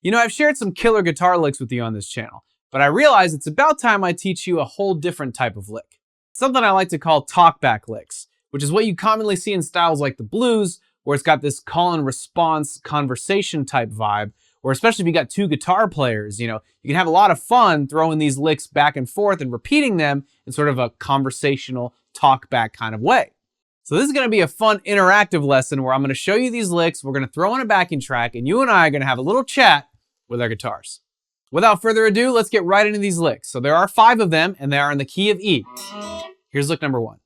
You know, I've shared some killer guitar licks with you on this channel, but I realize it's about time I teach you a whole different type of lick. Something I like to call talkback licks, which is what you commonly see in styles like the blues, where it's got this call and response conversation type vibe, or especially if you got two guitar players, you know, you can have a lot of fun throwing these licks back and forth and repeating them in sort of a conversational talkback kind of way. So this is going to be a fun interactive lesson where I'm going to show you these licks, we're going to throw in a backing track, and you and I are going to have a little chat with our guitars. Without further ado, let's get right into these licks. So there are 5 of them, and they are in the key of E. Here's lick number 1.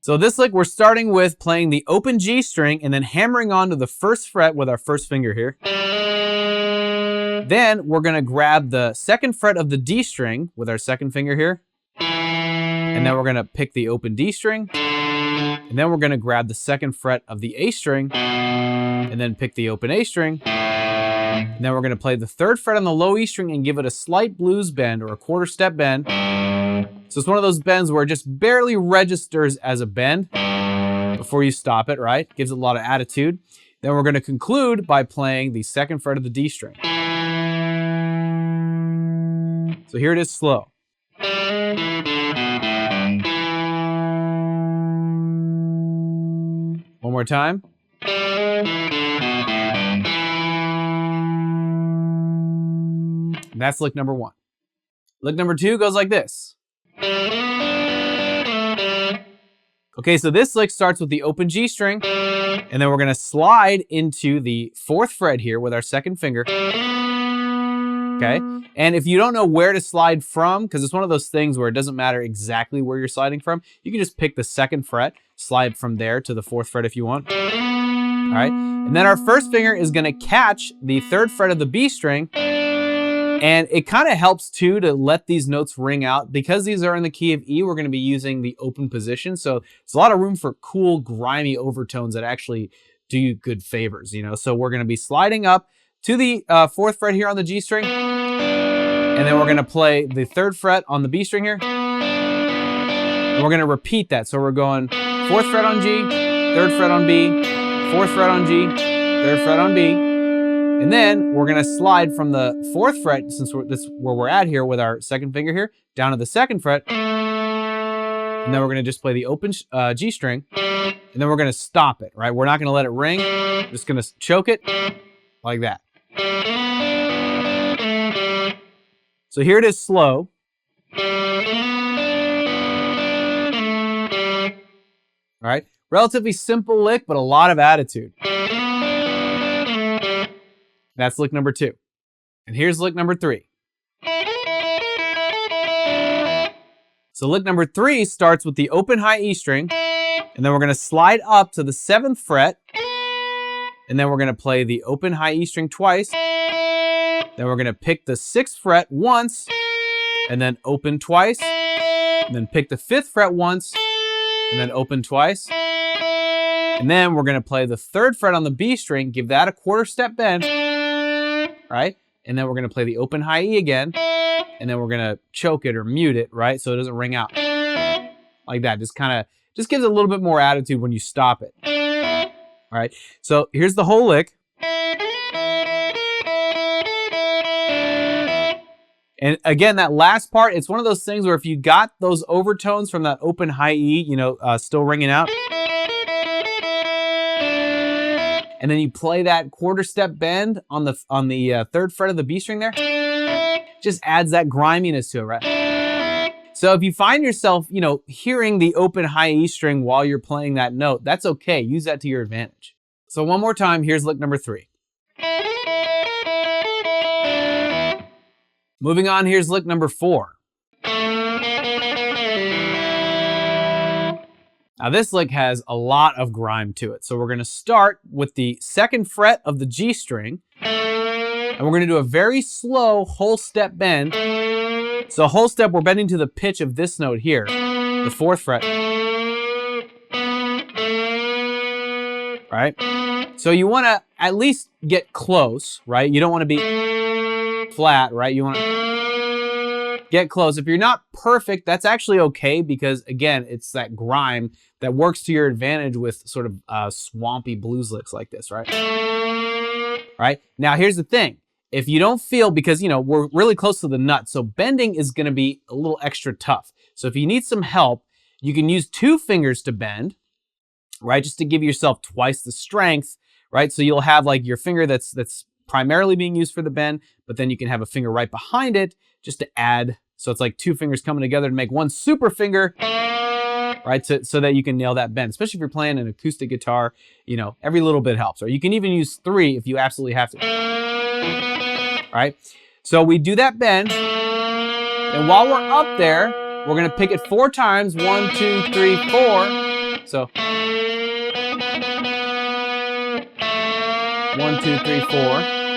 So this lick, we're starting with playing the open G string and then hammering onto the 1st fret with our 1st finger here. Then we're going to grab the 2nd fret of the D string with our 2nd finger here. And then we're going to pick the open D string. And then we're going to grab the 2nd fret of the A string. And then pick the open A string. And then we're going to play the 3rd fret on the low E string and give it a slight blues bend or a 1/4 step bend. So it's one of those bends where it just barely registers as a bend before you stop it, right? Gives it a lot of attitude. Then we're going to conclude by playing the 2nd fret of the D string. So here it is slow. One more time. And that's lick number 1. Lick number 2 goes like this. Okay, so this lick starts with the open G string, and then we're going to slide into the 4th fret here with our 2nd finger. Okay, and if you don't know where to slide from, because it's one of those things where it doesn't matter exactly where you're sliding from, you can just pick the 2nd fret, slide from there to the 4th fret if you want. All right, and then our 1st finger is going to catch the 3rd fret of the B string, and it kind of helps too to let these notes ring out. Because these are in the key of E, we're going to be using the open position, so there's a lot of room for cool, grimy overtones that actually do you good favors, you know. So we're going to be sliding up to the 4th fret here on the G string, and then we're going to play the 3rd fret on the B string here, and we're going to repeat that. So we're going 4th fret on G, 3rd fret on B, 4th fret on G, 3rd fret on B, and then we're going to slide from the 4th fret, since this is where we're at here with our 2nd finger here, down to the 2nd fret, and then we're going to just play the open G string, and then we're going to stop it, right? We're not going to let it ring, we're just going to choke it like that. So here it is slow. All right, relatively simple lick, but a lot of attitude. That's lick number 2. And here's lick number 3. So lick number 3 starts with the open high E string, and then we're going to slide up to the 7th fret, and then we're going to play the open high E string twice. Then we're going to pick the 6th fret once, and then open twice, and then pick the 5th fret once, and then open twice. And then we're going to play the 3rd fret on the B string, give that a 1/4 step bend, right? And then we're going to play the open high E again, and then we're going to choke it or mute it, right? So it doesn't ring out like that. Just gives it a little bit more attitude when you stop it. All right, so here's the whole lick. And again, that last part, it's one of those things where if you got those overtones from that open high E, you know, still ringing out, and then you play that 1/4 step bend on the 3rd fret of the B string there, just adds that griminess to it, right? So if you find yourself, you know, hearing the open high E string while you're playing that note, that's okay. Use that to your advantage. So one more time, here's lick number 3. Moving on, here's lick number 4. Now this lick has a lot of grime to it. So we're going to start with the 2nd fret of the G string, and we're going to do a very slow whole step bend. So whole step, we're bending to the pitch of this note here, the 4th fret. Right? So you want to at least get close, right? You don't want to be flat, right? You want to get close. If you're not perfect, that's actually okay because, again, it's that grime that works to your advantage with sort of swampy blues licks like this, right? Right? Now, here's the thing. If you don't feel, because, you know, we're really close to the nut, so bending is going to be a little extra tough. So if you need some help, you can use 2 fingers to bend, right? Just to give yourself twice the strength, right? So you'll have like your finger that's primarily being used for the bend, but then you can have a finger right behind it just to add. So it's like 2 fingers coming together to make one super finger, right? So that you can nail that bend, especially if you're playing an acoustic guitar, you know, every little bit helps. Or you can even use 3 if you absolutely have to. Right? So we do that bend, and while we're up there, we're gonna pick it 4 times. 1, 2, 3, 4. So 1, 2, 3, 4.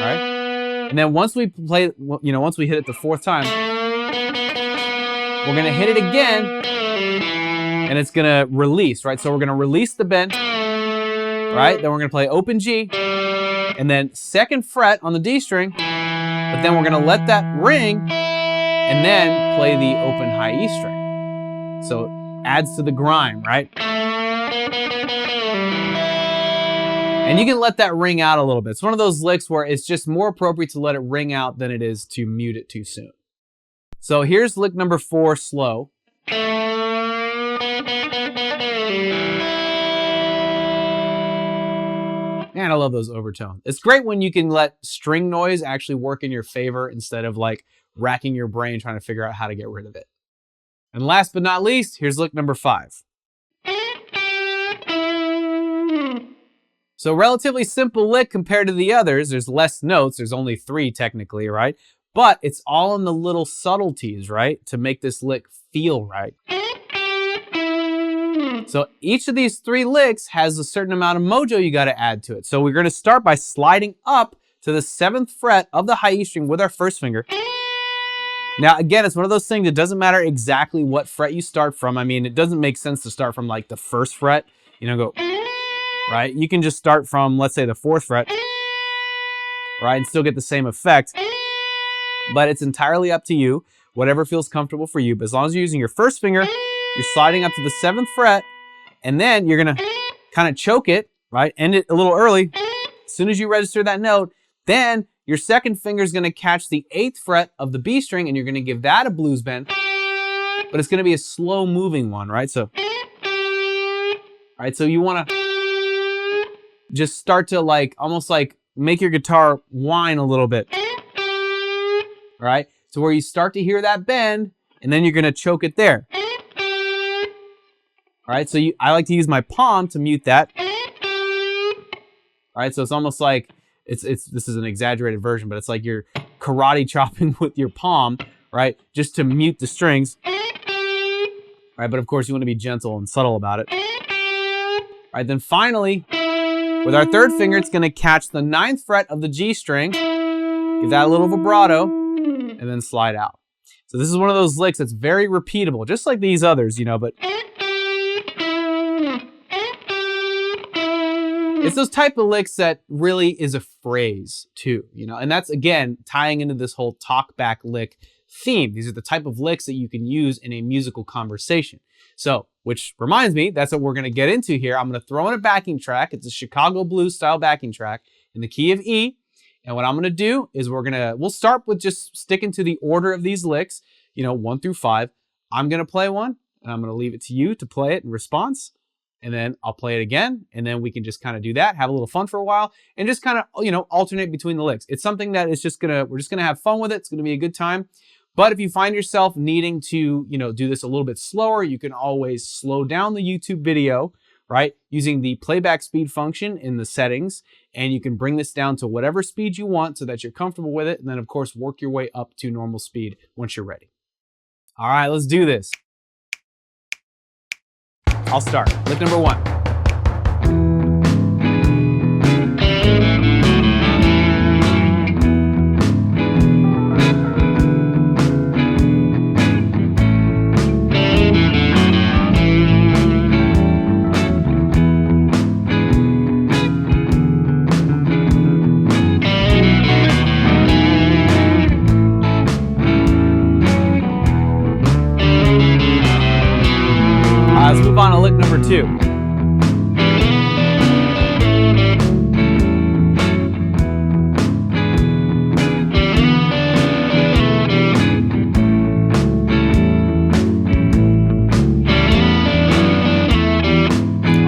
Right? And then once we play, you know, once we hit it the 4th time, we're gonna hit it again, and it's gonna release, right? So we're gonna release the bend, right? Then we're gonna play open G, and then 2nd fret on the D string. But then we're gonna let that ring and then play the open high E string. So it adds to the grime, right? And you can let that ring out a little bit. It's one of those licks where it's just more appropriate to let it ring out than it is to mute it too soon. So here's lick number 4, slow. Man, I love those overtones. It's great when you can let string noise actually work in your favor instead of like racking your brain trying to figure out how to get rid of it. And last but not least, here's lick number 5. So relatively simple lick compared to the others. There's less notes. There's only 3 technically, right? But it's all in the little subtleties, right? To make this lick feel right. So each of these 3 licks has a certain amount of mojo you got to add to it. So we're going to start by sliding up to the 7th fret of the high E string with our 1st finger. Now, again, it's one of those things that doesn't matter exactly what fret you start from. I mean, it doesn't make sense to start from like the 1st fret, you know, go, right? You can just start from, let's say, the 4th fret, right? And still get the same effect. But it's entirely up to you, whatever feels comfortable for you. But as long as you're using your 1st finger, you're sliding up to the 7th fret, and then you're gonna kind of choke it, right? End it a little early. As soon as you register that note, then your 2nd finger is gonna catch the 8th fret of the B string, and you're gonna give that a blues bend, but it's gonna be a slow moving one, right? So, right, so you wanna just start to like, almost like make your guitar whine a little bit, right? So where you start to hear that bend, and then you're gonna choke it there. All right, so I like to use my palm to mute that. All right, so it's almost like, this is an exaggerated version, but it's like you're karate chopping with your palm, right? Just to mute the strings. All right, but of course you want to be gentle and subtle about it. All right, then finally, with our 3rd finger, it's gonna catch the 9th fret of the G string, give that a little vibrato, and then slide out. So this is one of those licks that's very repeatable, just like these others, you know, but it's those type of licks that really is a phrase too, you know, and that's, again, tying into this whole talkback lick theme. These are the type of licks that you can use in a musical conversation. So, which reminds me, that's what we're going to get into here. I'm going to throw in a backing track. It's a Chicago blues style backing track in the key of E. And what I'm going to do is we'll start with just sticking to the order of these licks, you know, 1 through 5. I'm going to play one, and I'm going to leave it to you to play it in response. And then I'll play it again, and then we can just kind of do that, have a little fun for a while, and just kind of, you know, alternate between the licks. It's something that is we're just gonna have fun with it. It's gonna be a good time. But if you find yourself needing to, you know, do this a little bit slower, you can always slow down the YouTube video, right? Using the playback speed function in the settings, and you can bring this down to whatever speed you want so that you're comfortable with it, and then of course work your way up to normal speed once you're ready. All right, let's do this. I'll start. Lick number 1. 2.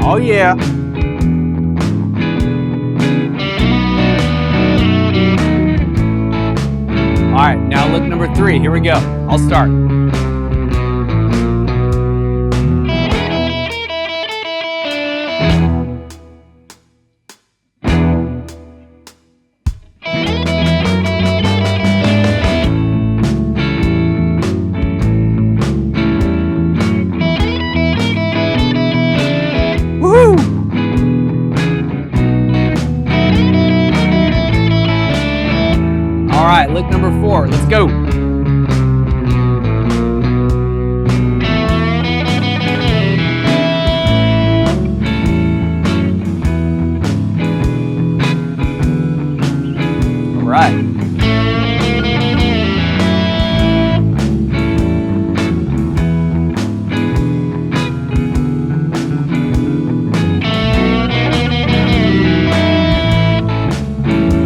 Oh yeah. All right, now lick number 3. Here we go. I'll start. Woo! All right, lick number 4. Let's go. All right.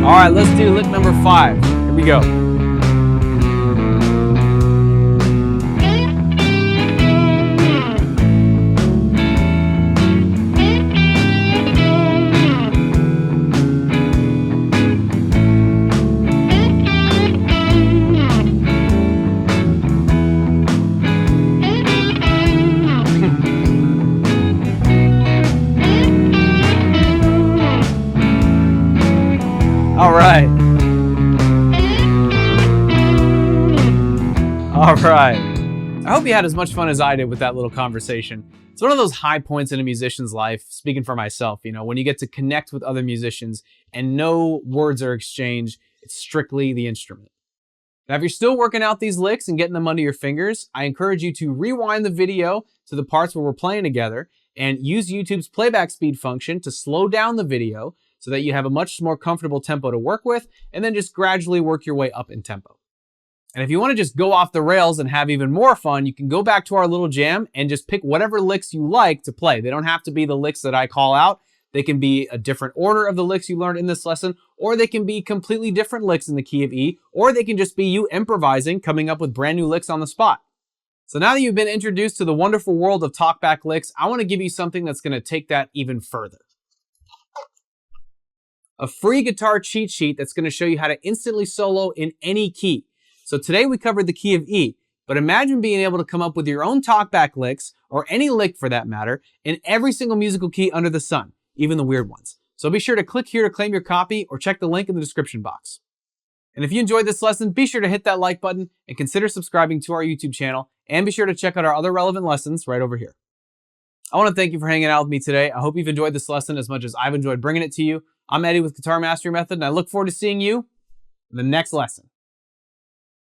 All right, let's do lick number 5. Here we go. All right. All right. I hope you had as much fun as I did with that little conversation. It's one of those high points in a musician's life, speaking for myself, you know, when you get to connect with other musicians and no words are exchanged, it's strictly the instrument. Now, if you're still working out these licks and getting them under your fingers, I encourage you to rewind the video to the parts where we're playing together and use YouTube's playback speed function to slow down the video so that you have a much more comfortable tempo to work with, and then just gradually work your way up in tempo. And if you want to just go off the rails and have even more fun, you can go back to our little jam and just pick whatever licks you like to play. They don't have to be the licks that I call out. They can be a different order of the licks you learned in this lesson, or they can be completely different licks in the key of E, or they can just be you improvising, coming up with brand new licks on the spot. So now that you've been introduced to the wonderful world of talkback licks, I want to give you something that's going to take that even further. A free guitar cheat sheet that's going to show you how to instantly solo in any key. So today we covered the key of E, but imagine being able to come up with your own talkback licks, or any lick for that matter, in every single musical key under the sun, even the weird ones. So be sure to click here to claim your copy, or check the link in the description box. And if you enjoyed this lesson, be sure to hit that like button and consider subscribing to our YouTube channel, and be sure to check out our other relevant lessons right over here. I want to thank you for hanging out with me today. I hope you've enjoyed this lesson as much as I've enjoyed bringing it to you. I'm Eddie with Guitar Mastery Method, and I look forward to seeing you in the next lesson.